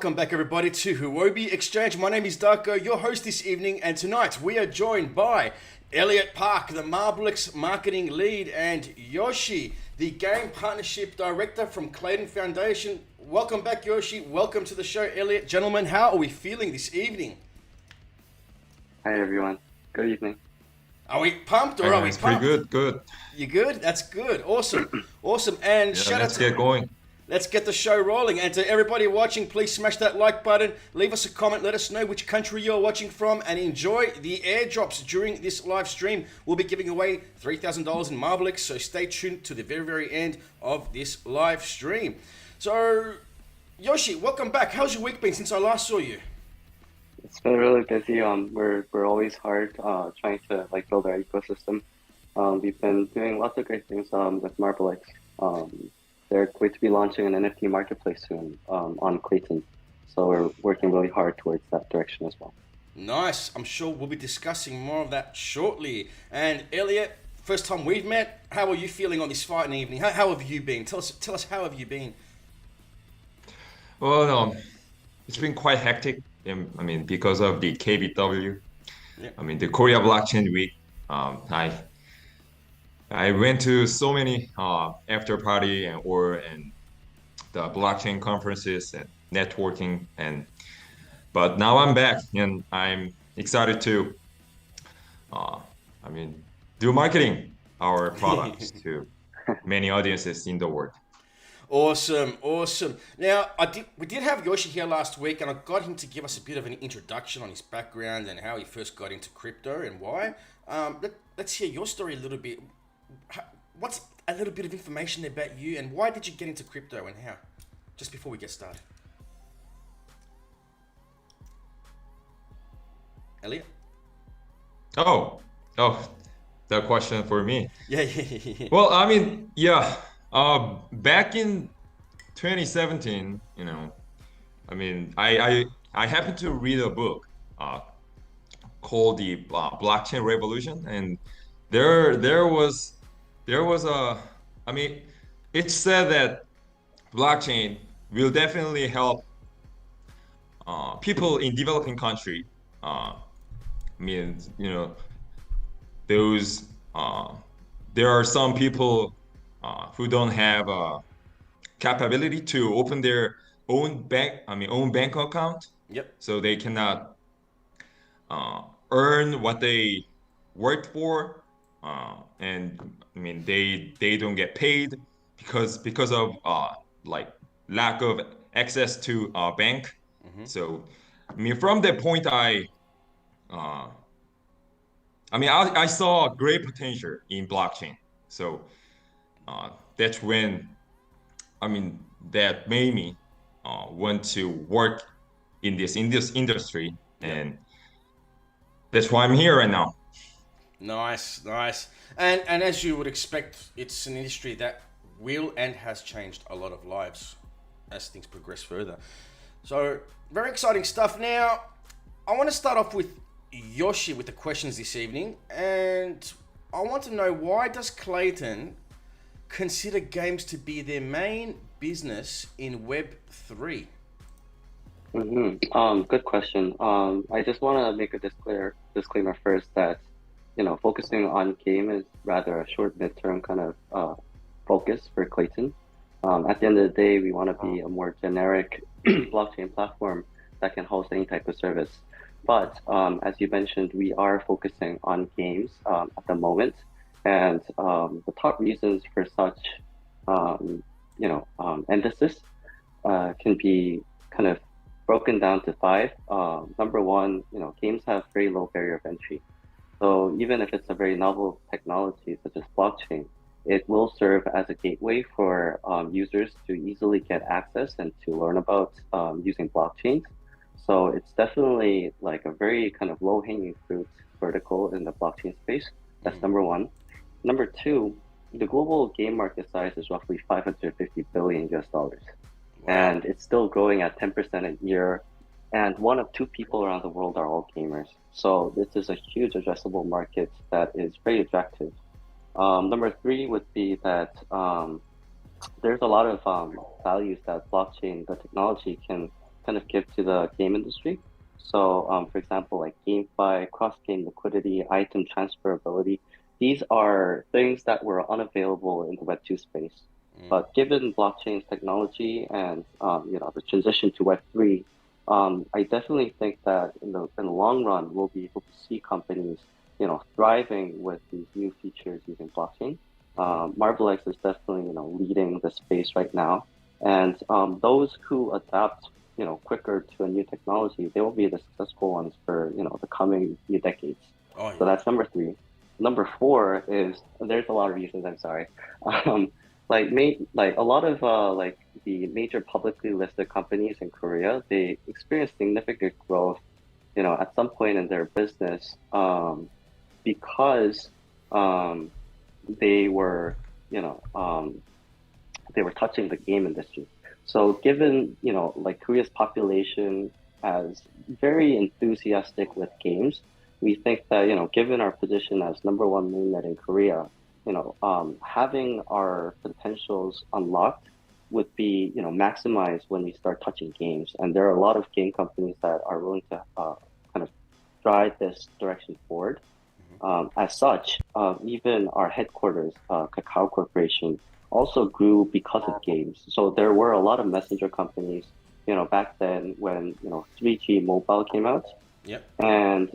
Welcome back everybody to Huobi X-Change. My name is Darko, your host this evening, and tonight we are joined by Elliot Park, the Marblex marketing lead, and Yoshi, the game partnership director from Klaytn Foundation. Welcome back, Yoshi. Welcome to the show, Elliot. Gentlemen, how are we feeling this evening? Hi everyone. Good evening. Are we pumped or are we pumped? Pretty good, good. You good? That's good. Awesome. Awesome. And Yeah, shout out let's to get going. Let's get the show rolling. And to everybody watching, please smash that like button. Leave us a comment. Let us know which country you're watching from and enjoy the airdrops during this live stream. We'll be giving away $3,000 in Marblex, so stay tuned to the very, very end of this live stream. So, Yoshi, welcome back. How's your week been since I last saw you? It's been really busy. We're always hard trying to build our ecosystem. We've been doing lots of great things with Marblex. They're going to be launching an NFT marketplace soon on Clayton. So we're working really hard towards that direction as well. Nice. I'm sure we'll be discussing more of that shortly. And Elliot, first time we've met, how are you feeling on this Friday evening? How have you been? Tell us how have you been? Well, it's been quite hectic. I mean, because of the KBW. Yeah. I mean, the Korea Blockchain Week. I went to so many after party and the blockchain conferences and networking, but now I'm back and I'm excited to do marketing our products to many audiences in the world. Awesome, awesome. Now, we did have Yoshi here last week, and I got him to give us a bit of an introduction on his background and how he first got into crypto and why. Let's hear your story a little bit. What's a little bit of information about you, and why did you get into crypto and how? Just before we get started. Elliot? Oh, that question for me. Yeah. Well, I mean, yeah. Back in 2017, I mean, I happened to read a book called the Blockchain Revolution, and there was I mean, it said that blockchain will definitely help people in developing country. I mean, those there are some people who don't have capability to open their own bank account. Yep. So they cannot earn what they worked for, and I mean they don't get paid because of lack of access to bank. Mm-hmm. So I mean from that point I saw great potential in blockchain. So that's when that made me want to work in this industry, and that's why I'm here right now. Nice. And as you would expect, it's an industry that will and has changed a lot of lives as things progress further. So very exciting stuff. Now, I want to start off with Yoshi with the questions this evening, and I want to know, why does Klaytn consider games to be their main business in Web3? Good question. I just want to make a disclaimer first that, focusing on game is rather a short midterm kind of focus for Klaytn. At the end of the day, we want to be a more generic blockchain platform that can host any type of service. But as you mentioned, we are focusing on games at the moment. And the top reasons for such, emphasis can be kind of broken down to 5. Number one, games have very low barrier of entry. So even if it's a very novel technology such as blockchain, it will serve as a gateway for users to easily get access and to learn about using blockchains. So it's definitely like a very kind of low-hanging fruit vertical in the blockchain space. That's number one. Number two, the global game market size is roughly $550 billion US. Wow. And it's still growing at 10% a year. And 1 of 2 people around the world are all gamers. So this is a huge addressable market that is very attractive. Number 3 would be that there's a lot of values that blockchain, the technology, can kind of give to the game industry. So, for example, like GameFi, cross-game liquidity, item transferability, these are things that were unavailable in the Web2 space. But given blockchain technology and the transition to Web3, I definitely think that in the long run, we'll be able to see companies thriving with these new features using blockchain. Marblex is definitely leading the space right now, and those who adapt quicker to a new technology, they will be the successful ones for the coming few decades. Oh, yeah. So that's number 3. Number 4 is, there's a lot of reasons, I'm sorry. Like a lot of like the major publicly listed companies in Korea, they experienced significant growth, at some point in their business, because they were, they were touching the game industry. So given, like Korea's population is very enthusiastic with games, we think that, given our position as number 1 mainnet in Korea, having our potentials unlocked would be, maximized when we start touching games. And there are a lot of game companies that are willing to kind of drive this direction forward. As such, even our headquarters, Kakao Corporation, also grew because of games. So there were a lot of messenger companies, back then when 3G mobile came out. Yep. And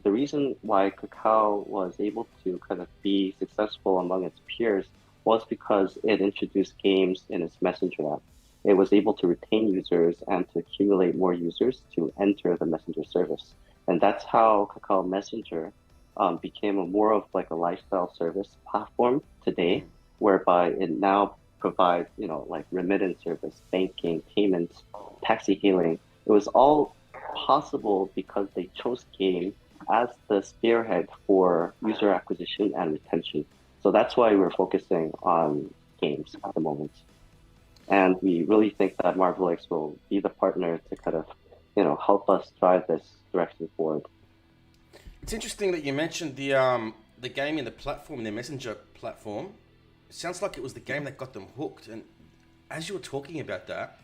the reason why Kakao was able to kind of be successful among its peers was because it introduced games in its messenger app. It was able to retain users and to accumulate more users to enter the messenger service. And that's how Kakao Messenger became more of like a lifestyle service platform today, whereby it now provides, like remittance service, banking, payments, taxi hailing. It was all possible because they chose game as the spearhead for user acquisition and retention. So that's why we're focusing on games at the moment. And we really think that Marblex will be the partner to kind of, help us drive this direction forward. It's interesting that you mentioned the game in the platform, the messenger platform. It sounds like it was the game that got them hooked. And as you were talking about that,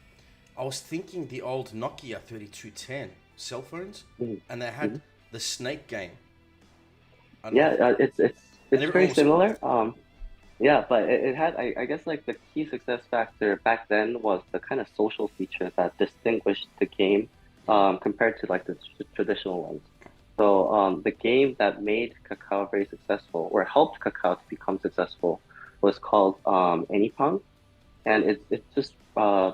I was thinking the old Nokia 3210 cell phones, and they had the Snake game. It's very similar. Yeah, but it had, I guess, like the key success factor back then was the kind of social feature that distinguished the game compared to like the traditional ones. So the game that made Kakao very successful, or helped Kakao to become successful, was called Anypong, and it's just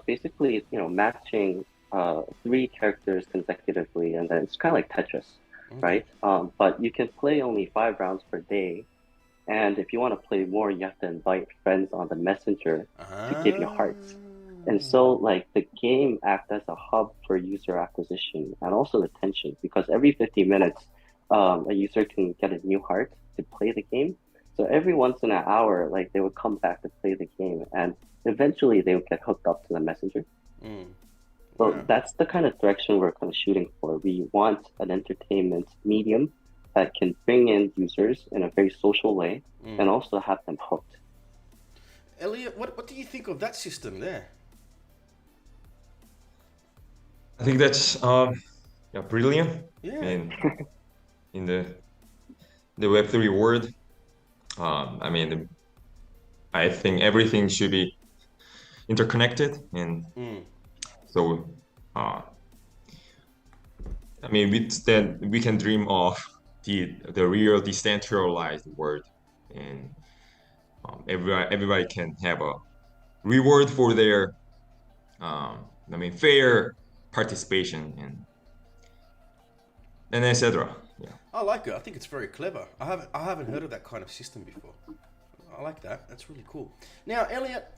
basically matching 3 characters consecutively, and then it's kind of like Tetris, right? But you can play only 5 rounds per day, and if you want to play more, you have to invite friends on the messenger to give you hearts. And so like the game acts as a hub for user acquisition and also retention, because every 50 minutes a user can get a new heart to play the game. So every once in an hour, like they would come back to play the game, and eventually they would get hooked up to the messenger. So that's the kind of direction we're kind of shooting for. We want an entertainment medium that can bring in users in a very social way and also have them hooked. Elliot, what do you think of that system there? I think that's brilliant. Yeah. And in the Web3 world, I think everything should be interconnected, and so with that we can dream of the real decentralized world, and everybody can have a reward for their fair participation and etc. Yeah. I like it. I think it's very clever. I haven't heard of that kind of system before. I like that. That's really cool. Now, Elliot,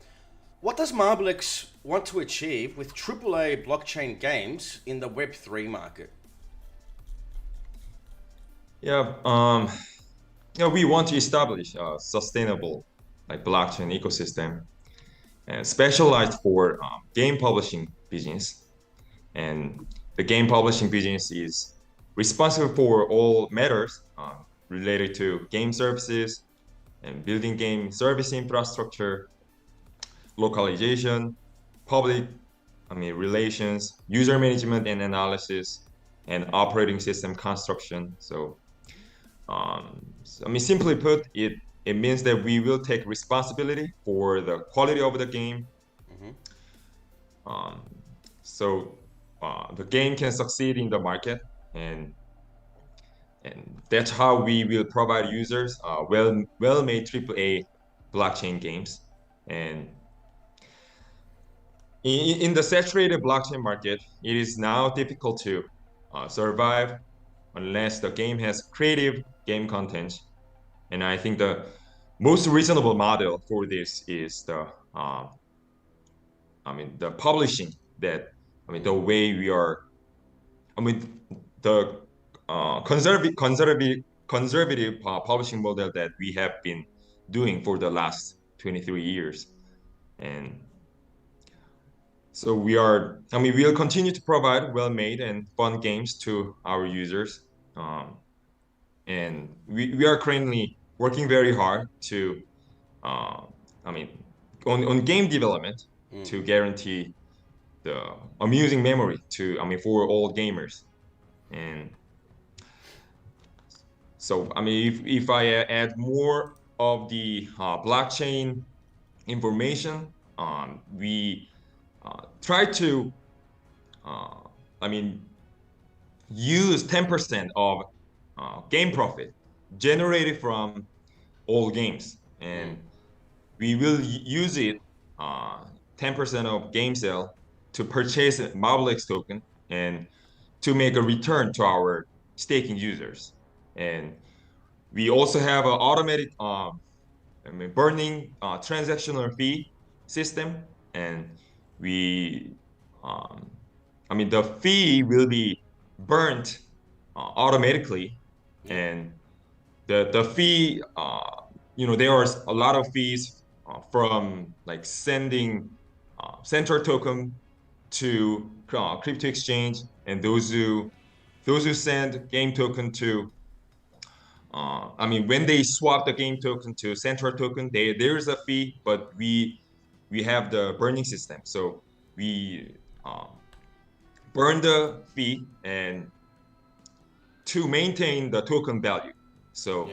what does Marblex want to achieve with AAA blockchain games in the Web3 market? We want to establish a sustainable blockchain ecosystem specialized for game publishing business. And the game publishing business is responsible for all matters related to game services and building game service infrastructure, localization, public relations, user management and analysis, and operating system construction. So, simply put, it means that we will take responsibility for the quality of the game. So the game can succeed in the market, and that's how we will provide users well-made AAA blockchain games. And in the saturated blockchain market, it is now difficult to survive unless the game has creative game content. And I think the most reasonable model for this is the publishing. The way we are, the conservative publishing model that we have been doing for the last 23 years. And so we'll continue to provide well-made and fun games to our users. And we are currently working very hard to, on game development to guarantee the amusing memory for all gamers. And so, if I add more of the blockchain information, we try to, use 10% of game profit generated from all games, and we will use it 10% of game sale to purchase a Marblex token and to make a return to our staking users. And we also have an automatic burning transactional fee system, and the fee will be burnt automatically. And the fee, there are a lot of fees from like sending Central token to Crypto Exchange, and those who send game token to when they swap the game token to Central token, there's a fee, but we have the burning system, so we burn the fee and to maintain the token value. So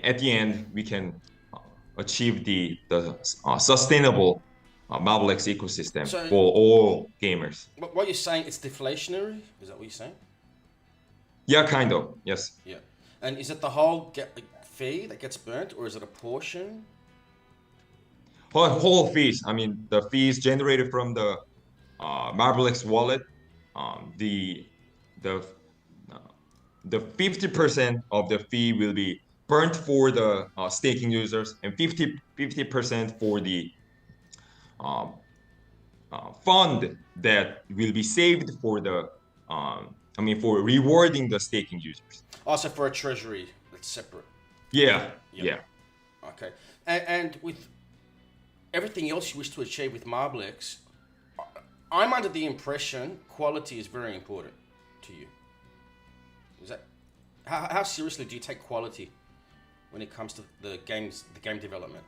at the end we can achieve the sustainable Marblex ecosystem for all gamers. What you're saying, it's deflationary? Is that what you're saying? Yeah, kind of. Yes. Yeah. And is it the whole fee that gets burnt, or is it a portion? Whole fees. The fees generated from the Marblex wallet. The 50% of the fee will be burnt for the staking users, and 50% for the fund that will be saved for the for rewarding the staking users. Also for a treasury that's separate. Yeah. Okay. And with everything else you wish to achieve with Marblex, I'm under the impression quality is very important to you. Is that how seriously do you take quality when it comes to the game development?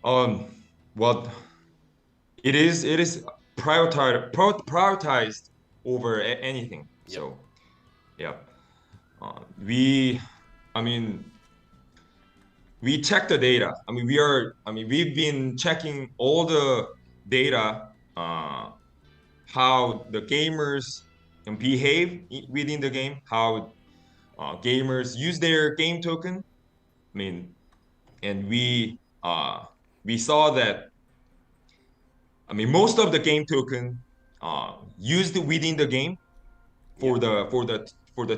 Well, it is prioritized over anything. Yep. So, yeah. We check the data. We've been checking all the data, how the gamers behave within the game, how gamers use their game token. And we saw that most of the game token used within the game for the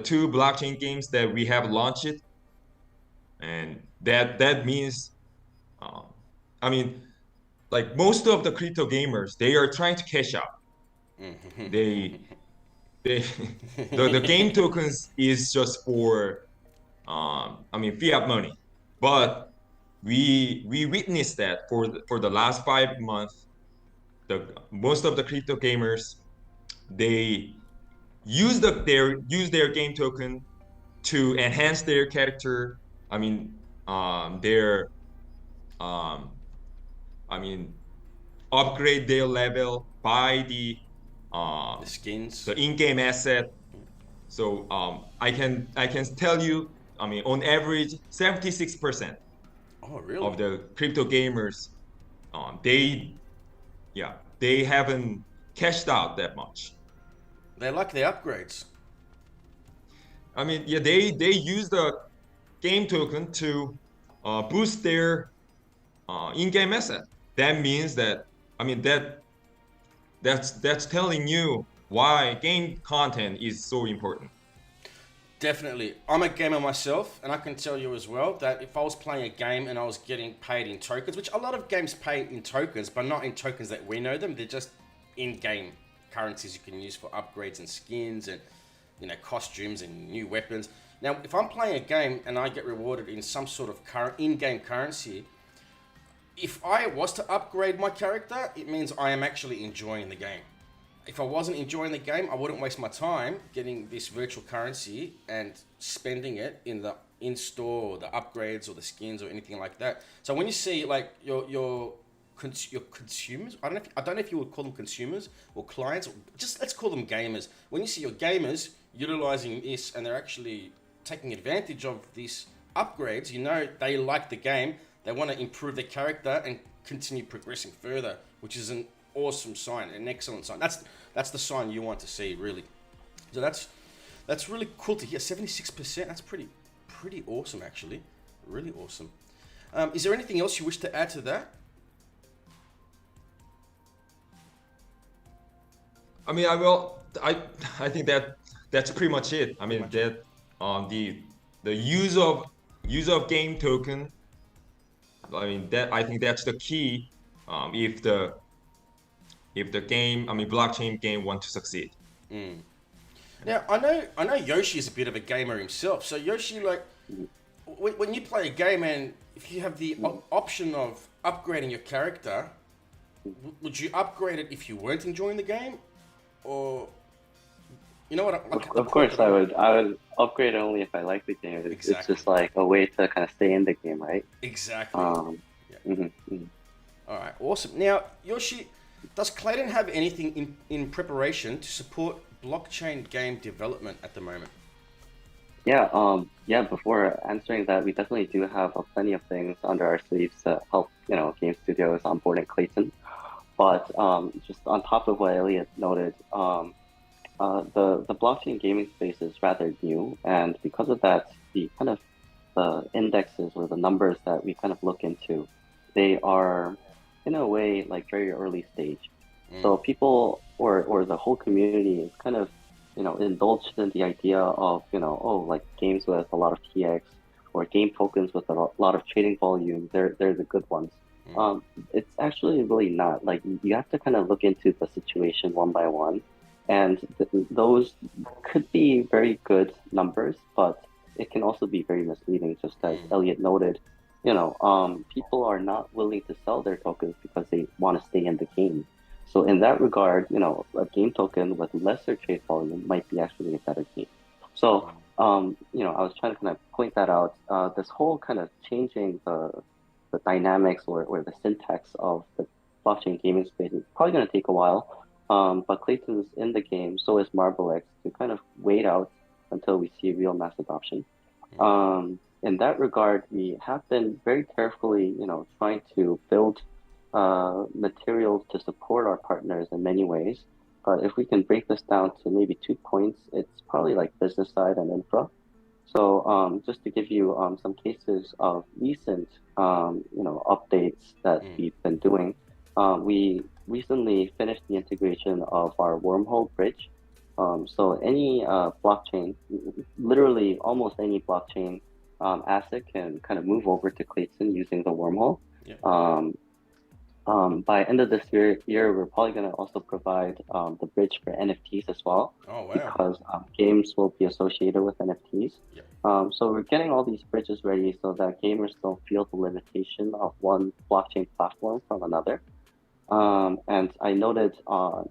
two blockchain games that we have launched, and that means most of the crypto gamers, they are trying to cash out. The game tokens is just for fiat money, but we witnessed that for the last 5 months, most of the crypto gamers, they use their game token to enhance their character. I mean, upgrade their level, buy the skins, the in-game asset. So I can tell you, I mean, on average, 76% oh really? of the crypto gamers, they they haven't cashed out that much. They like the upgrades. I mean, yeah, they use the game token to boost their in-game asset. That means that, I mean, that's telling you why game content is so important. Definitely. I'm a gamer myself, and I can tell you as well that if I was playing a game and I was getting paid in tokens, which a lot of games pay in tokens, but not in tokens that we know them, they're just in-game currencies you can use for upgrades and skins and, you know, costumes and new weapons. Now, if I'm playing a game and I get rewarded in some sort of in-game currency, if I was to upgrade my character, it means I am actually enjoying the game. If I wasn't enjoying the game, I wouldn't waste my time getting this virtual currency and spending it in the in-store or the upgrades or the skins or anything like that. So when you see like your consumers, I don't know if you would call them consumers or clients, or just let's call them gamers. When you see your gamers utilizing this and they're actually taking advantage of these upgrades, you know they like the game. They want to improve their character and continue progressing further, which is an awesome sign, an excellent sign. That's the sign you want to see, really. So that's really cool to hear. 76%. That's pretty awesome, actually. Really awesome. Is there anything else you wish to add to that? I mean, I think that's pretty much it. I mean, that the use of game token. I mean, I think that's the key. If the game, I mean, blockchain game want to succeed. Mm. Now, I know Yoshi is a bit of a gamer himself. So Yoshi, like, when you play a game and if you have the option of upgrading your character, would you upgrade it if you weren't enjoying the game, or you know what? Like, of course, I would upgrade only if I like the game. Exactly. It's just like a way to kind of stay in the game, right? Exactly. Yeah. Mm-hmm. All right, awesome. Now, Yoshi, does Klaytn have anything in preparation to support blockchain game development at the moment? Yeah. Before answering that, we definitely do have plenty of things under our sleeves to help, game studios onboarding Klaytn. But just on top of what Elliot noted, the blockchain gaming space is rather new, and because of that, the indexes or the numbers that we kind of look into, they are in a way like very early stage. So people or the whole community is kind of indulged in the idea of like games with a lot of TX or game tokens with a lot of trading volume. They're the good ones. It's actually really not. Like, you have to kind of look into the situation one by one, and those could be very good numbers, but it can also be very misleading. Just as Elliot noted, people are not willing to sell their tokens because they want to stay in the game. So in that regard, a game token with lesser trade volume might be actually a better game. So, I was trying to kind of point that out. This whole kind of changing the dynamics or the syntax of the blockchain gaming space is probably going to take a while. But Klayton's in the game, so is Marblex, to kind of wait out until we see real mass adoption. In that regard, we have been very carefully, trying to build materials to support our partners in many ways. But if we can break this down to maybe 2 points, it's probably like business side and infra. So just to give you some cases of recent, updates that we've been doing, we recently finished the integration of our wormhole bridge. So any blockchain, literally almost any blockchain asset can kind of move over to Klaytn using the wormhole. Yeah. By end of this year, we're probably going to also provide the bridge for NFTs as well. Oh, wow. Because games will be associated with NFTs. Yeah. So we're getting all these bridges ready so that gamers don't feel the limitation of one blockchain platform from another. And I noted on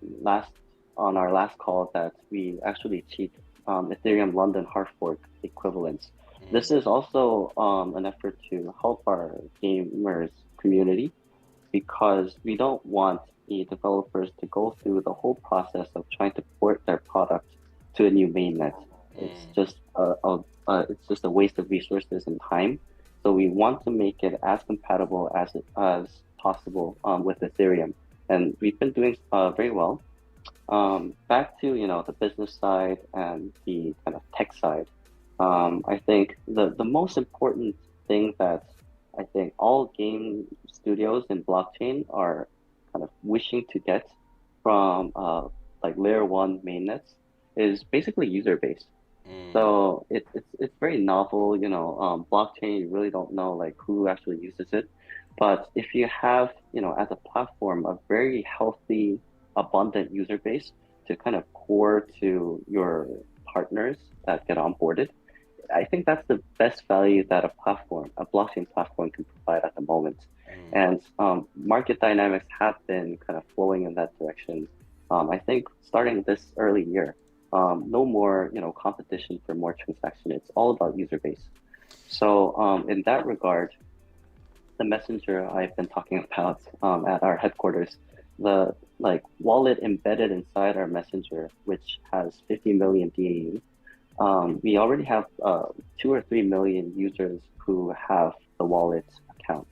our last call that we actually achieved Ethereum London hard fork equivalence. This is also an effort to help our gamers community. because we don't want the developers to go through the whole process of trying to port their product to a new mainnet. It's just a waste of resources and time. So we want to make it as compatible as possible with Ethereum, and we've been doing very well. Back to the business side and the kind of tech side. I think the most important thing that I think all game studios in blockchain are kind of wishing to get from like layer one mainnets is basically user base. So it's very novel, blockchain, you really don't know like who actually uses it. But if you have, as a platform, a very healthy, abundant user base to kind of pour to your partners that get onboarded, I think that's the best value that a blockchain platform can provide at the moment. And market dynamics have been kind of flowing in that direction. I think starting this early year, no more, competition for more transaction. It's all about user base. So in that regard, the messenger I've been talking about at our headquarters, the wallet embedded inside our messenger, which has 50 million DAU. We already have 2 or 3 million users who have the wallet account.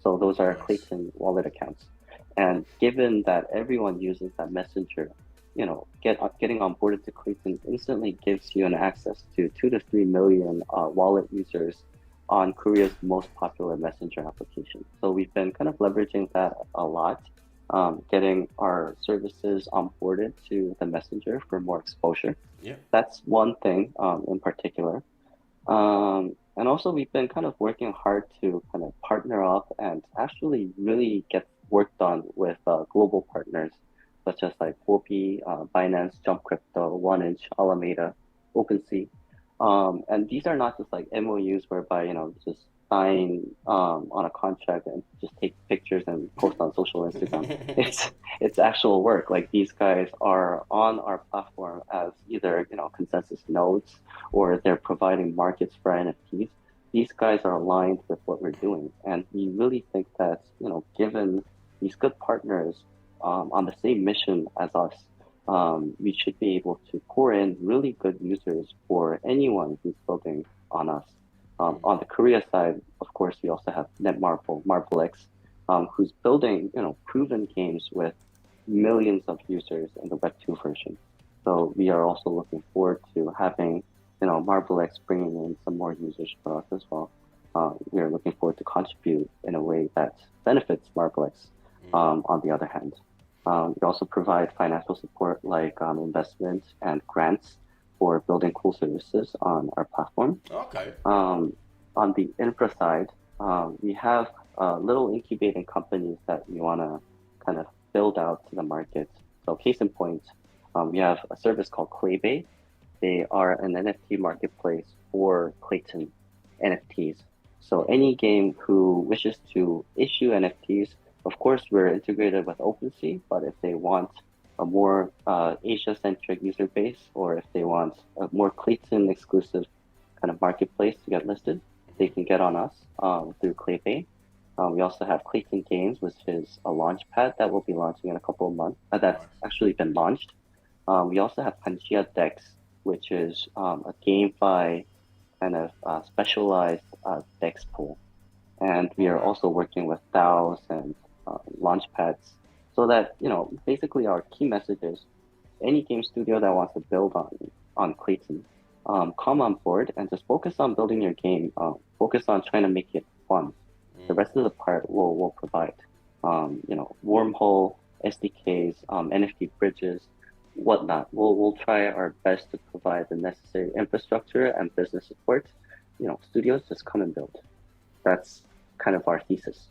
So those are Klaytn wallet accounts. And given that everyone uses that messenger, getting onboarded to Klaytn instantly gives you an access to 2 to 3 million wallet users on Korea's most popular messenger application. So we've been kind of leveraging that a lot, getting our services onboarded to the messenger for more exposure. Yeah. That's one thing in particular. And also we've been kind of working hard to kind of partner up and actually really get work done with global partners such as like Huobi, Binance, Jump Crypto, 1inch, Alameda, OpenSea. And these are not just like MOUs whereby, just sign on a contract and just take pictures and post on social Instagram. It's actual work. Like these guys are on our platform as either, consensus nodes or they're providing markets for NFTs. These guys are aligned with what we're doing. And we really think that, given these good partners on the same mission as us, we should be able to pour in really good users for anyone who's building on us. On the Korea side, of course, we also have Marblex, who's building, proven games with millions of users in the Web2 version. So we are also looking forward to having, Marblex bringing in some more users for us as well. We are looking forward to contribute in a way that benefits Marblex. On the other hand, we also provide financial support like investment and grants for building cool services on our platform. Okay. On the infra side, we have little incubating companies that we want to kind of build out to the market. So case in point, we have a service called Klaytn. They are an NFT marketplace for Klaytn NFTs. So any game who wishes to issue NFTs, of course, we're integrated with OpenSea, but if they want a more Asia-centric user base, or if they want a more Klaytn exclusive kind of marketplace to get listed, they can get on us through Klaytn. We also have Klaytn Games, which is a launch pad that will be launching in a couple of months. That's actually been launched. We also have Pangea Dex, which is a GameFi kind of specialized Dex pool. And we are also working with DAOs and launch pads so that, basically our key message is any game studio that wants to build on Klaytn, come on board and just focus on building your game, focus on trying to make it fun. The rest of the part we'll provide, wormhole, SDKs, NFT bridges, whatnot. We'll try our best to provide the necessary infrastructure and business support. Studios just come and build. That's kind of our thesis.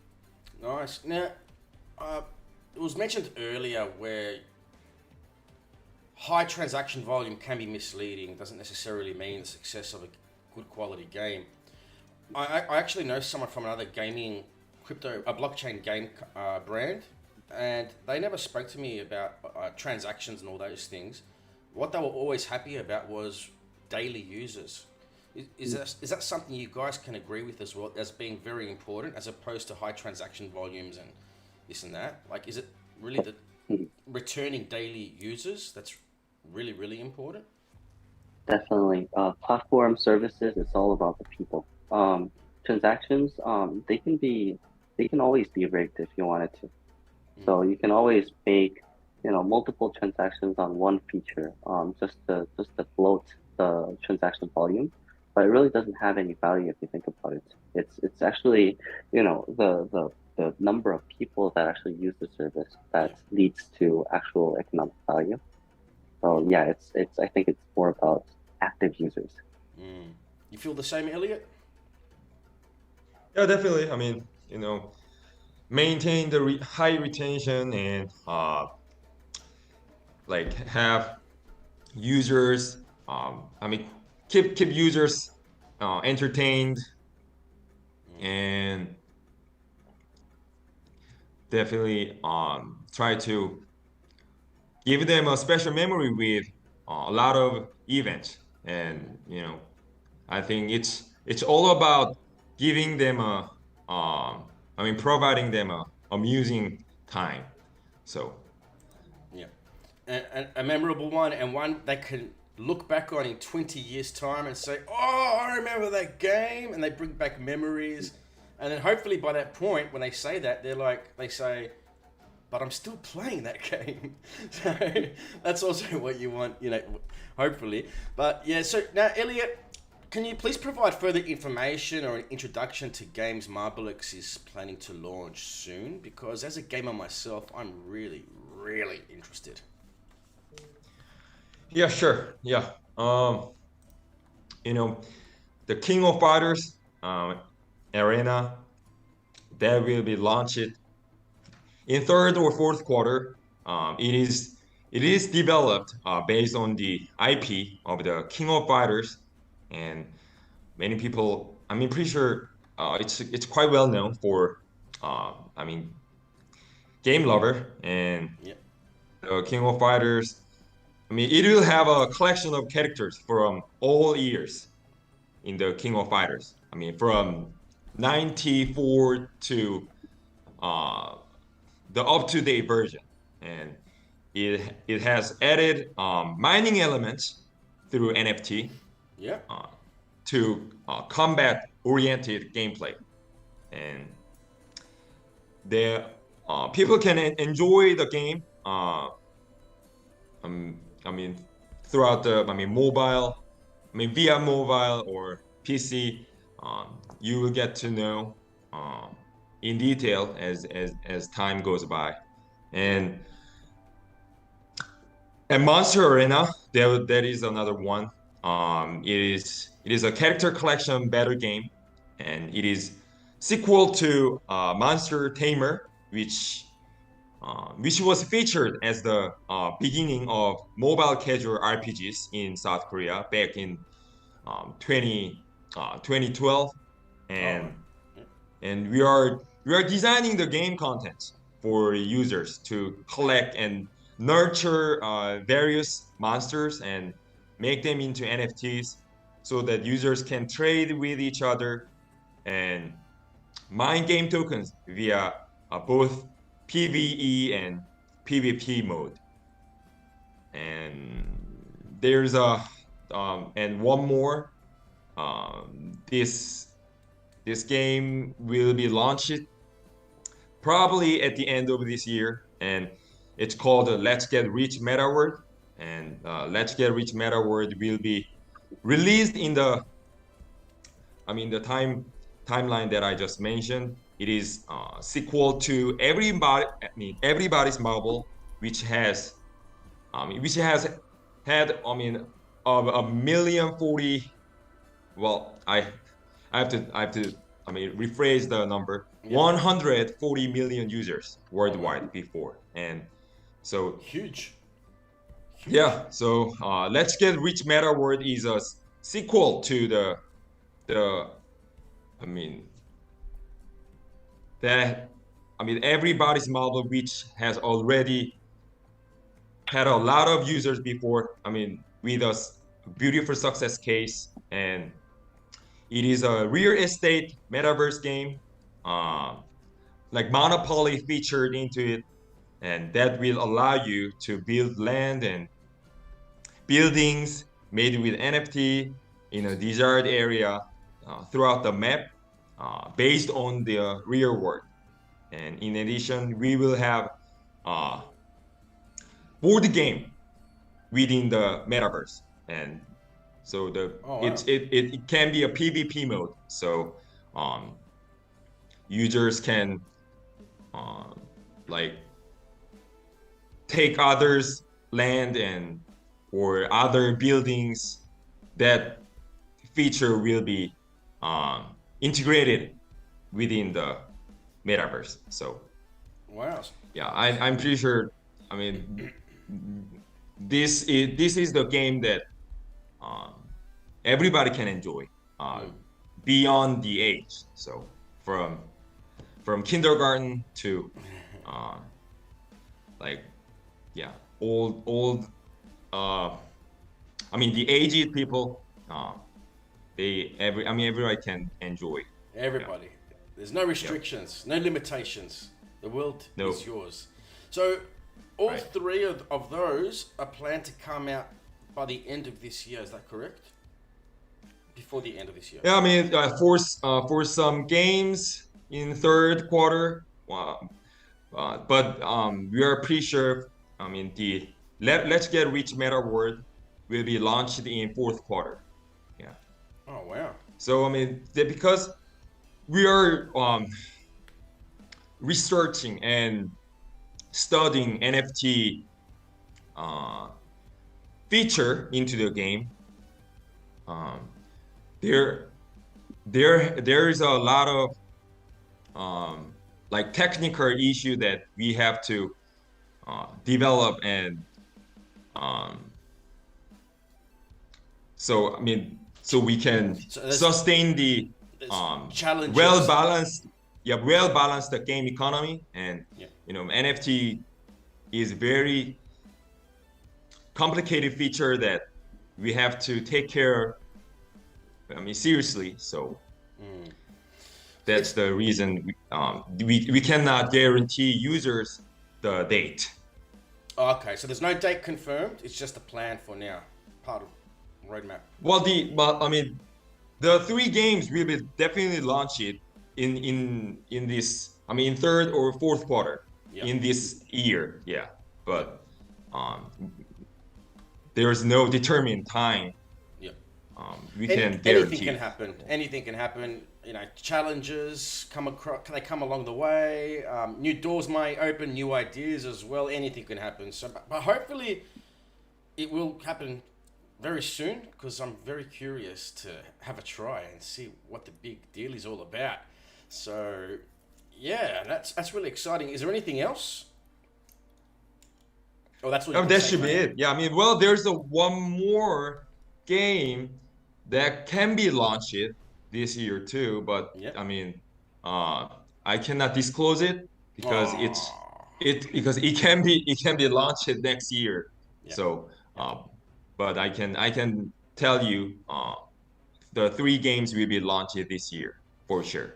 Nice. Now, it was mentioned earlier where high transaction volume can be misleading. Doesn't necessarily mean the success of a good quality game. I actually know someone from another a blockchain game brand, and they never spoke to me about transactions and all those things. What they were always happy about was daily users. Is that something you guys can agree with as well as being very important, as opposed to high transaction volumes and this and that? Like, is it really the returning daily users that's really, really important? Definitely. Platform services, it's all about the people. Transactions, they can always be rigged if you wanted to. So you can always make, multiple transactions on one feature, just to float the transaction volume, but it really doesn't have any value if you think about it. It's actually, the number of people that actually use the service that leads to actual economic value. So yeah, it's I think it's more about active users. You feel the same, Elliot? Yeah, definitely. I mean, maintain the high retention and like have users. I mean, keep users entertained, and definitely try to give them a special memory with a lot of events. And I think it's all about giving them providing them a amusing time. So Yeah. A memorable one, and one they can look back on in 20 years' time and say, oh, I remember that game, and they bring back memories. And then hopefully by that point, when they say that, they say, but I'm still playing that game. So that's also what you want, hopefully. But yeah, so now, Elliot, can you please provide further information or an introduction to games Marblex is planning to launch soon? Because as a gamer myself, I'm really, really interested. yeah, sure. Yeah. The King of Fighters arena that will be launched in third or fourth quarter. It is developed based on the IP of the King of Fighters, and many people, pretty sure it's quite well known for game lover, and the King of Fighters. It will have a collection of characters from all years in the King of Fighters. From 94 to the up-to-date version, and it has added mining elements through NFT to combat-oriented gameplay, and the people can enjoy the game. Throughout the mobile, via mobile or PC, you will get to know in detail as time goes by, and Monster Arena, that is another one. It is a character collection battle game, and it is sequel to Monster Tamer, which was featured as the beginning of mobile casual RPGs in South Korea back in 2012, and we are designing the game content for users to collect and nurture various monsters and make them into NFTs so that users can trade with each other and mine game tokens via both PvE and PvP mode. And there's and one more. This game will be launched probably at the end of this year, and it's called Let's Get Rich Meta World. And Let's Get Rich Meta World will be released in the timeline that I just mentioned. It is sequel to Everybody's Marble, which has had a million 40. Well, I have to rephrase the number. 140 million users worldwide before, and so huge. Yeah, so Let's Get Rich Meta World is a sequel to Everybody's Marble, which has already had a lot of users before. With a beautiful success case, and it is a real estate metaverse game like monopoly featured into it, and that will allow you to build land and buildings made with NFT in a desired area throughout the map based on the real world. And in addition, we will have board game within the metaverse, and so it can be a PvP mode. So users can like take others' land and or other buildings. That feature will be integrated within the metaverse. So wow. yeah, I'm pretty sure. I mean, this is the game that everybody can enjoy beyond the age. So from kindergarten to like old I mean the aged people everybody can enjoy. Everybody. There's no restrictions, no limitations. The world is yours. So all three of those are planned to come out by the end of this year. Is that correct? Before the end of this year. Yeah, I mean for some games in third quarter, but we are pretty sure. I mean the Let's Get Rich Meta World will be launched in fourth quarter. Yeah. Oh wow. So I mean because we are researching and studying NFT feature into the game. There is a lot of like technical issue that we have to develop, and so I mean so we can sustain the challenges. well balanced the game economy, and NFT is very complicated feature that we have to take care seriously. So that's the reason we cannot guarantee users the date. Okay, so there's no date confirmed. It's just a plan for now, part of roadmap. Well, the three games we will definitely launch it in this. In third or fourth quarter in this year. Yeah, but there is no determined time. Yeah. We can guarantee. Anything can happen. Challenges they come along the way. New doors may open, new ideas as well. Anything can happen. So, but hopefully, it will happen very soon, because I'm very curious to have a try and see what the big deal is all about. So, yeah, that's really exciting. Is there anything else? Oh, that's what. That should be it. Yeah, there's one more game that can be launched this year too, but I cannot disclose it because because it can be launched next year. Yeah. So, but I can tell you the three games will be launched this year for sure.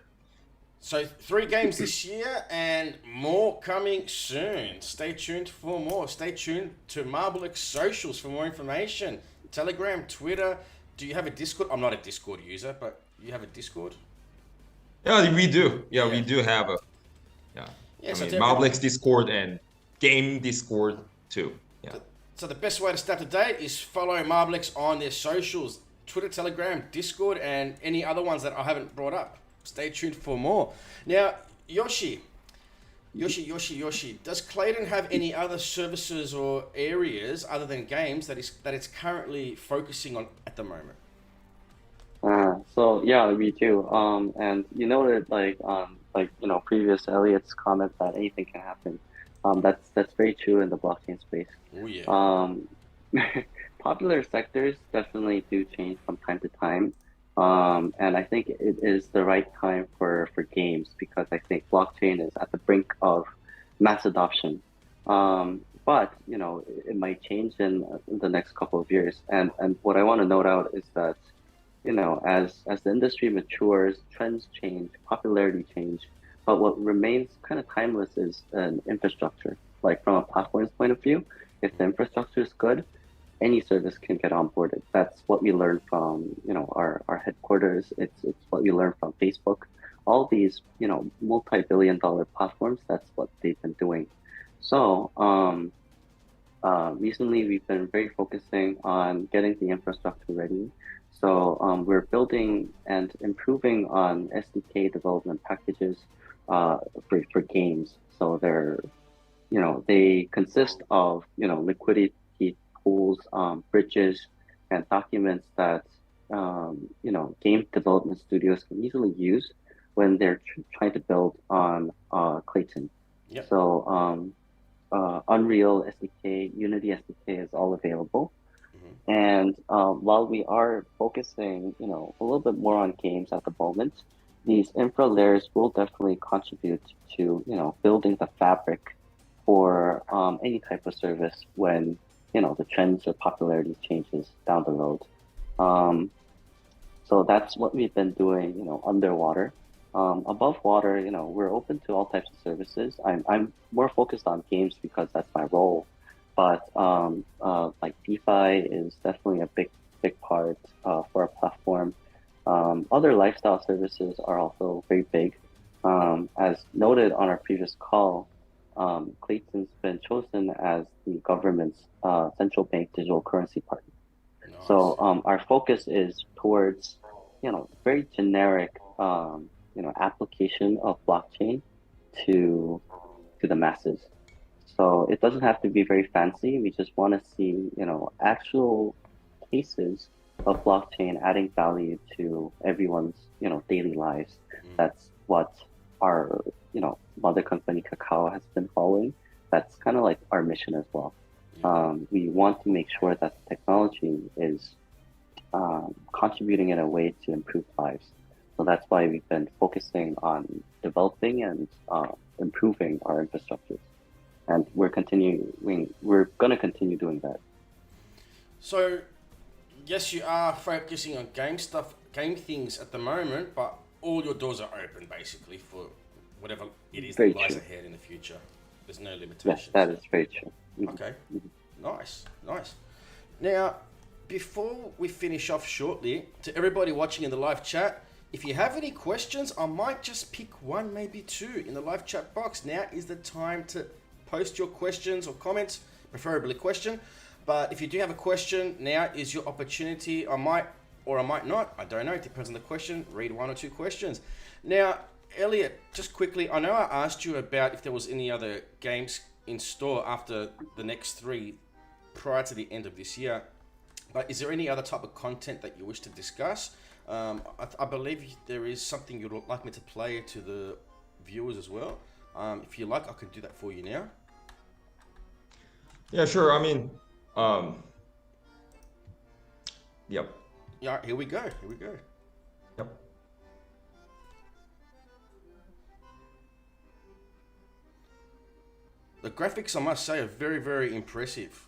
So 3 games this year and more coming soon. Stay tuned for more. Stay tuned to Marblex socials for more information. Telegram, Twitter. Do you have a Discord? I'm not a Discord user, but you have a Discord? Yeah, we do. Yeah, we do have a Marblex Discord and game Discord too. Yeah. So the best way to start the day is follow Marblex on their socials, Twitter, Telegram, Discord, and any other ones that I haven't brought up. Stay tuned for more. Now, Yoshi, does Klaytn have any other services or areas other than games that it's currently focusing on at the moment? So yeah, we do. And you noted previous Elliot's comment that anything can happen. That's very true in the blockchain space. Oh yeah. Popular sectors definitely do change from time to time. And I think it is the right time for games, because I think blockchain is at the brink of mass adoption. But it might change in the next couple of years. And what I want to note out is that as the industry matures, trends change, popularity change. But what remains kind of timeless is an infrastructure. Like from a platform's point of view, if the infrastructure is good, any service can get onboarded. That's what we learned from, our headquarters. It's what we learned from Facebook. All these, multi-billion-dollar platforms. That's what they've been doing. So recently, we've been very focusing on getting the infrastructure ready. So we're building and improving on SDK development packages for games. So they consist of liquidity pools, bridges, and documents that game development studios can easily use when they're trying to build on Klaytn. Yep. So Unreal SDK, Unity SDK is all available. Mm-hmm. And while we are focusing, a little bit more on games at the moment, these infra layers will definitely contribute to, building the fabric for any type of service when, the trends or popularity changes down the road. So that's what we've been doing, underwater. Above water, we're open to all types of services. I'm more focused on games because that's my role. But like DeFi is definitely a big part for our platform. Other lifestyle services are also very big. As noted on our previous call, Klayton's been chosen as the government's central bank digital currency partner. Nice. So our focus is towards, very generic, application of blockchain to the masses. So it doesn't have to be very fancy. We just want to see, actual cases of blockchain adding value to everyone's, daily lives. That's what our, mother company Kakao has been following. That's kind of like our mission as well. We want to make sure that the technology is contributing in a way to improve lives. So that's why we've been focusing on developing and improving our infrastructure. And we're going to continue doing that. So, yes, you are focusing on game things at the moment, but all your doors are open basically for whatever it is that lies ahead in the future. There's no limitations. Yes, that is very true. Okay, nice. Now, before we finish off shortly, to everybody watching in the live chat, if you have any questions, I might just pick one, maybe two in the live chat box. Now is the time to post your questions or comments, preferably question. But if you do have a question, now is your opportunity. I might or I might not. I don't know. It depends on the question. Read one or two questions. Now, Elliot, just quickly, I know I asked you about if there was any other games in store after the next 3 prior to the end of this year. But is there any other type of content that you wish to discuss? I believe there is something you'd like me to play to the viewers as well. If you like, I can do that for you now. Yeah, sure. I mean, yep. Yeah, here we go. Yep. The graphics, I must say, are very, very impressive.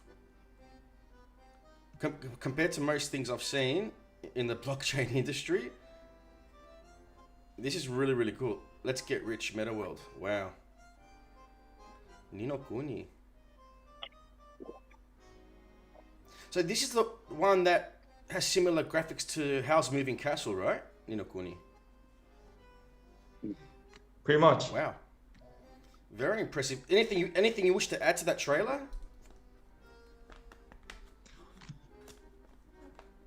Compared to most things I've seen in the blockchain industry, this is really, really cool. Let's get rich, Meta World. Wow. Nino Kuni. So this is the one that has similar graphics to Howl's Moving Castle, right? Nino Kuni. Pretty much. Wow. Very impressive. Anything you wish to add to that trailer?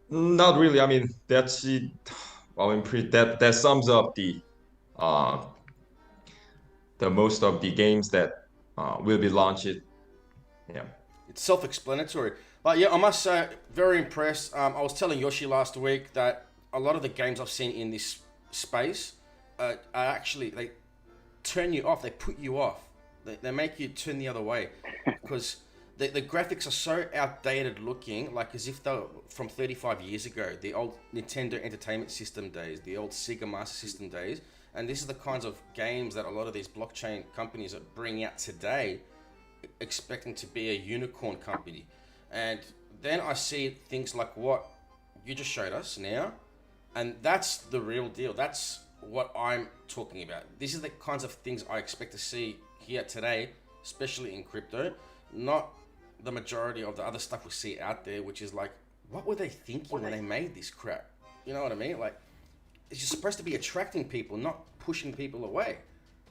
Not really. I mean, that's it. Well, that sums up the most of the games that will be launched. Yeah. It's self-explanatory. But yeah, I must say, very impressed. I was telling Yoshi last week that a lot of the games I've seen in this space are actually, they turn you off. They put you off. They make you turn the other way because the graphics are so outdated looking, like as if they're from 35 years ago, the old Nintendo Entertainment System days, the old Sega Master System days. And this is the kinds of games that a lot of these blockchain companies are bringing out today, expecting to be a unicorn company. And then I see things like what you just showed us now, and that's the real deal. That's what I'm talking about. These are the kinds of things I expect to see here today, especially in crypto, not the majority of the other stuff we see out there, which is like, what were they thinking when they made this crap? You know what I mean? Like, it's just supposed to be attracting people, not pushing people away.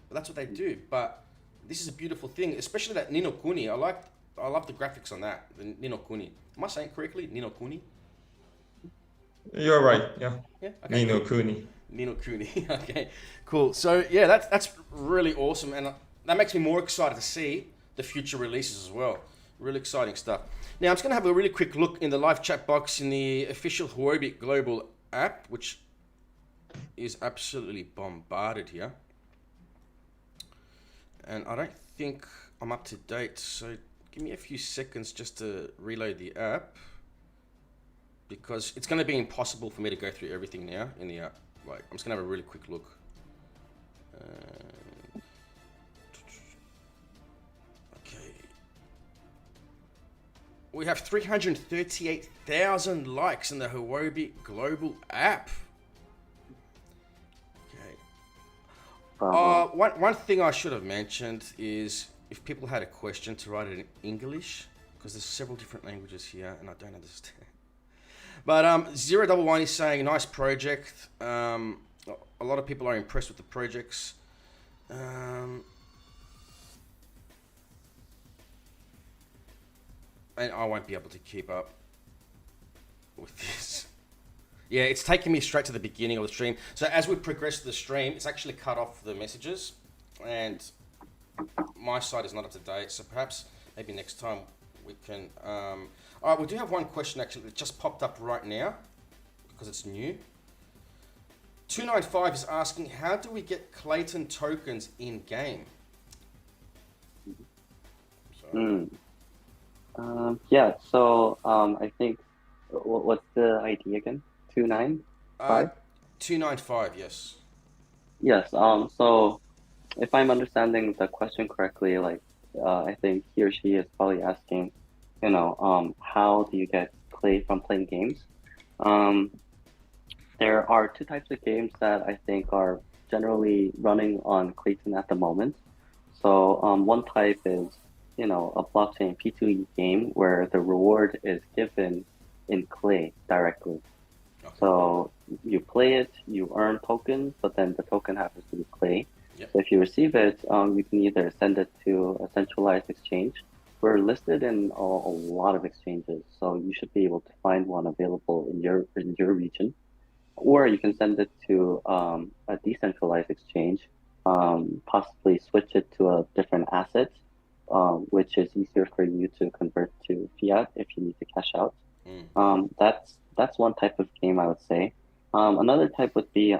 But that's what they do. But this is a beautiful thing, especially that Ni no Kuni. I love the graphics on that, the Ni no Kuni. Am I saying it correctly? Ni no Kuni? You're right. Yeah. Yeah. Okay. Ni no Kuni. Ni no Kuni. Okay. Cool. So yeah, that's really awesome, and that makes me more excited to see the future releases as well. Really exciting stuff. Now I'm just going to have a really quick look in the live chat box in the official Huobi Global app, which is absolutely bombarded here. And I don't think I'm up to date, so give me a few seconds just to reload the app, because it's going to be impossible for me to go through everything now in the app. Like, I'm just going to have a really quick look. Okay. We have 338,000 likes in the Huobi Global app. One thing I should have mentioned is if people had a question to write it in English, because there's several different languages here and I don't understand. But 011 is saying, nice project. A lot of people are impressed with the projects. And I won't be able to keep up with this. Yeah, it's taking me straight to the beginning of the stream. So as we progress the stream, it's actually cut off the messages, and my side is not up to date. So perhaps maybe next time we can. All right, we do have one question actually that just popped up right now because it's new. 295 is asking, how do we get Clayton tokens in game? Yeah. So I think what's the ID again? 295? 295, yes. Yes. So if I'm understanding the question correctly, like I think he or she is probably asking, how do you get clay from playing games? There are two types of games that I think are generally running on Klaytn at the moment. So one type is, a blockchain P2E game where the reward is given in clay directly. Okay. So you play it, you earn tokens, but then the token happens to be clay. Yep. So if you receive it, you can either send it to a centralized exchange. We're listed in a lot of exchanges, so you should be able to find one available in your region. Or you can send it to a decentralized exchange, possibly switch it to a different asset, which is easier for you to convert to fiat if you need to cash out. That's one type of game, I would say. Another type would be,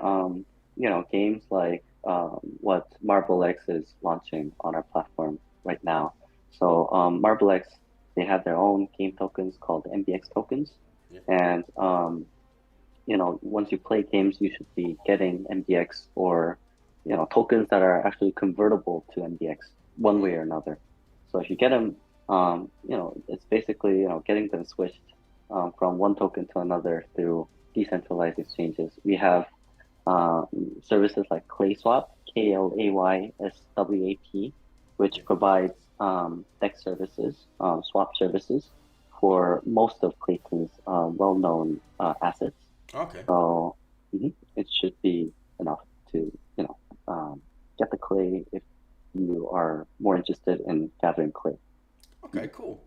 games like what Marblex is launching on our platform right now. So Marblex, they have their own game tokens called MBX tokens. Yeah. And, once you play games, you should be getting MBX or, tokens that are actually convertible to MBX one way or another. So if you get them, it's basically, getting them switched from one token to another through decentralized exchanges. We have services like KlaySwap, KLAYSWAP, which provides DEX services, swap services for most of Klaytn's well-known assets. Okay. So it should be enough to, get the clay if you are more interested in gathering clay. Okay, cool.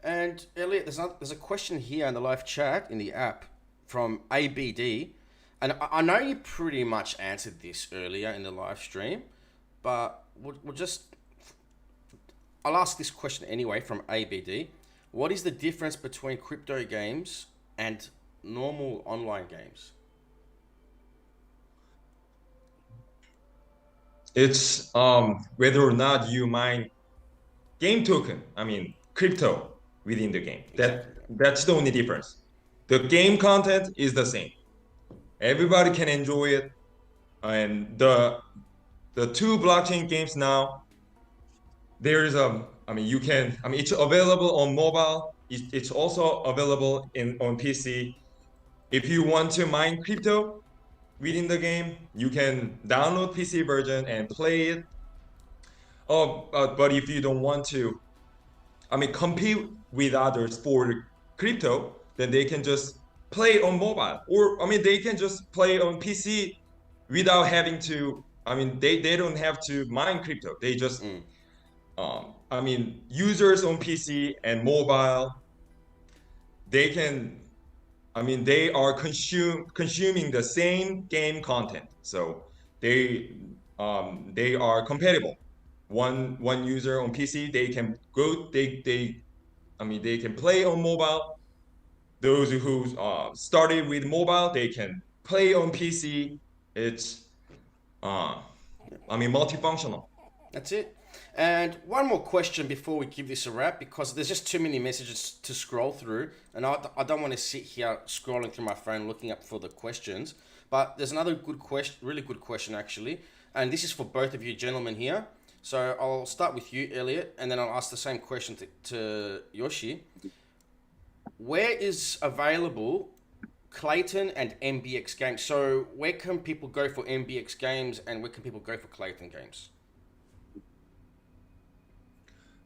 And Elliot, there's a question here in the live chat in the app from ABD, and I know you pretty much answered this earlier in the live stream, but I'll ask this question anyway from ABD. What is the difference between crypto games and normal online games? It's whether or not you mine game token, crypto within the game. That's the only difference. The game content is the same. Everybody can enjoy it. And the two blockchain games now, there is it's available on mobile. It's also available on PC. If you want to mine crypto, within the game. You can download PC version and play it. But if you don't want to, compete with others for crypto, then they can just play on mobile, or they can just play on PC without having to. They don't have to mine crypto. They just, users on PC and mobile, they can. They are consuming the same game content, so they are compatible. One user on PC, they can they can play on mobile. Those who started with mobile, they can play on PC. It's multifunctional. That's it. And one more question before we give this a wrap, because there's just too many messages to scroll through, and I don't want to sit here scrolling through my phone looking up for the questions. But there's another good question, really good question actually, and this is for both of you gentlemen here. So I'll start with you, Elliot, and then I'll ask the same question to Yoshi. Where is available Klaytn and MBX games? So where can people go for MBX games, and where can people go for Klaytn games?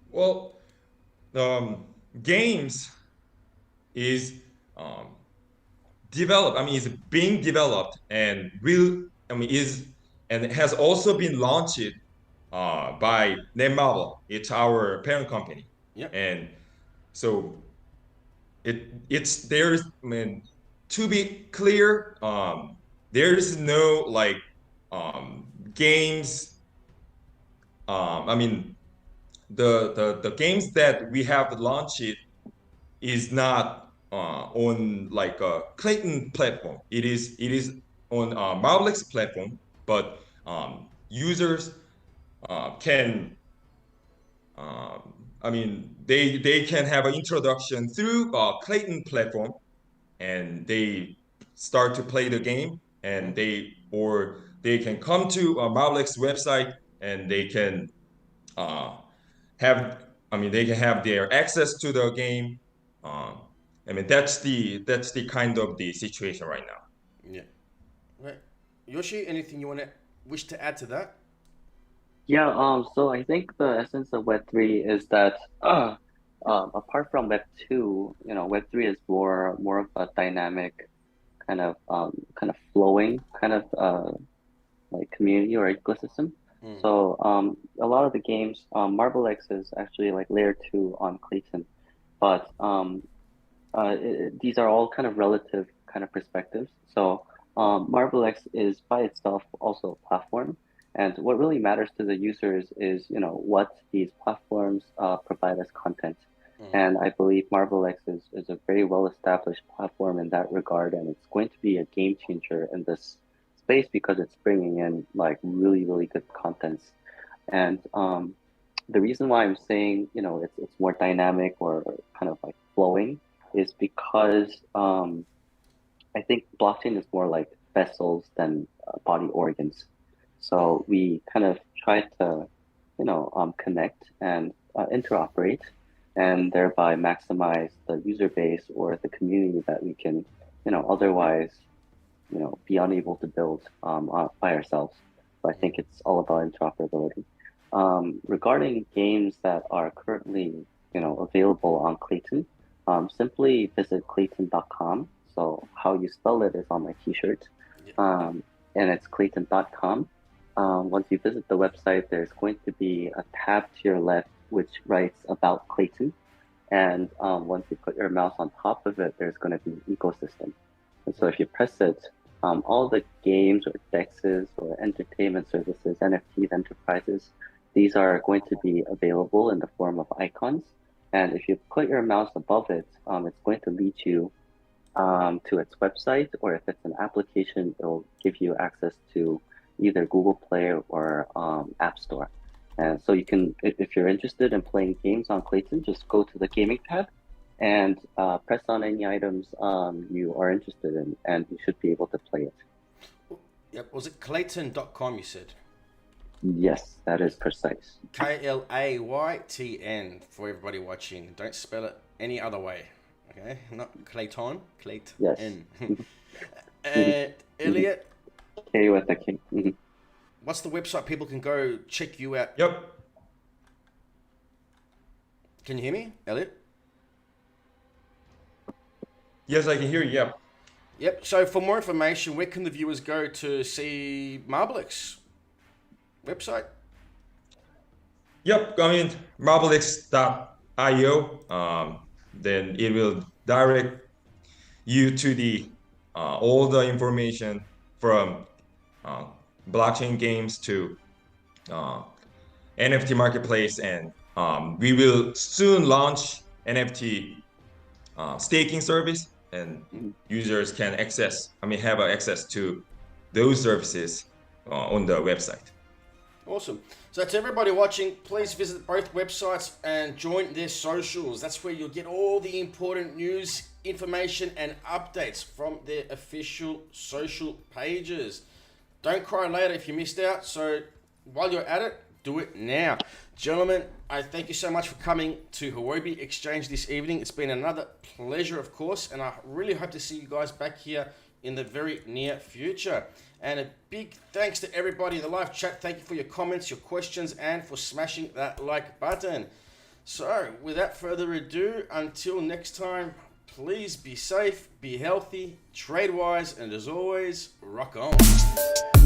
Well, games is developed. Is being developed and it has also been launched by Netmarble. It's our parent company. Yep. And so it's there's to be clear, there's no games. The games that we have launched is not on a Klaytn platform. It is on Marblex platform, but users can they can have an introduction through Klaytn platform, and they start to play the game, and they can come to Marblex website, and they can they can have their access to the game. That's the kind of the situation right now. Yeah. Right. Yoshi, anything you wish to add to that? Yeah, so I think the essence of Web3 is that apart from Web2, Web3 is more of a dynamic kind of flowing kind of community or ecosystem. So a lot of the games, Marblex is actually layer 2 on Klaytn, but these are all kind of relative kind of perspectives. So Marblex is by itself also a platform, and what really matters to the users is what these platforms provide as content. And I believe Marblex is a very well established platform in that regard, and it's going to be a game changer in this space because it's bringing in really, really good contents. And the reason why I'm saying it's more dynamic or kind of flowing is because I think blockchain is more like vessels than body organs. So we kind of try to connect and interoperate, and thereby maximize the user base or the community that we can otherwise be unable to build by ourselves. So I think it's all about interoperability. Regarding games that are currently available on Klaytn, simply visit clayton.com. So how you spell it is on my t-shirt, and it's clayton.com. Once you visit the website, there's going to be a tab to your left which writes about Klaytn, and once you put your mouse on top of it, there's going to be an ecosystem. And so if you press it, all the games or dexes or entertainment services, NFTs, enterprises, these are going to be available in the form of icons. And if you put your mouse above it, it's going to lead you to its website, or if it's an application, it'll give you access to either Google Play or App Store. And so you can, if you're interested in playing games on Klaytn, just go to the gaming tab and press on any items you are interested in, and you should be able to play it. Yep. Was it clayton.com you said? Yes, that is precise. Klaytn for everybody watching. Don't spell it any other way. Okay? Not Klayton, Klaytn. Yes. And Elliot, K with a K. Mhm. What's the website people can go check you out? Yep. Can you hear me, Elliot? Yes, I can hear you. Yep. Yep. So for more information, where can the viewers go to see Marblex website? Yep. I mean, Marblex.io. Then it will direct you to the all the information from blockchain games to NFT marketplace, and we will soon launch NFT staking service, and users can have access to those services on the website. Awesome. So to everybody watching, please visit both websites and join their socials. That's where you'll get all the important news, information, and updates from their official social pages. Don't cry later if you missed out. So while you're at it, do it now. Gentlemen, I thank you so much for coming to Huobi X-Change this evening. It's been another pleasure, of course, and I really hope to see you guys back here in the very near future. And a big thanks to everybody in the live chat. Thank you for your comments, your questions, and for smashing that like button. So without further ado, until next time, please be safe, be healthy, trade wise, and as always, rock on.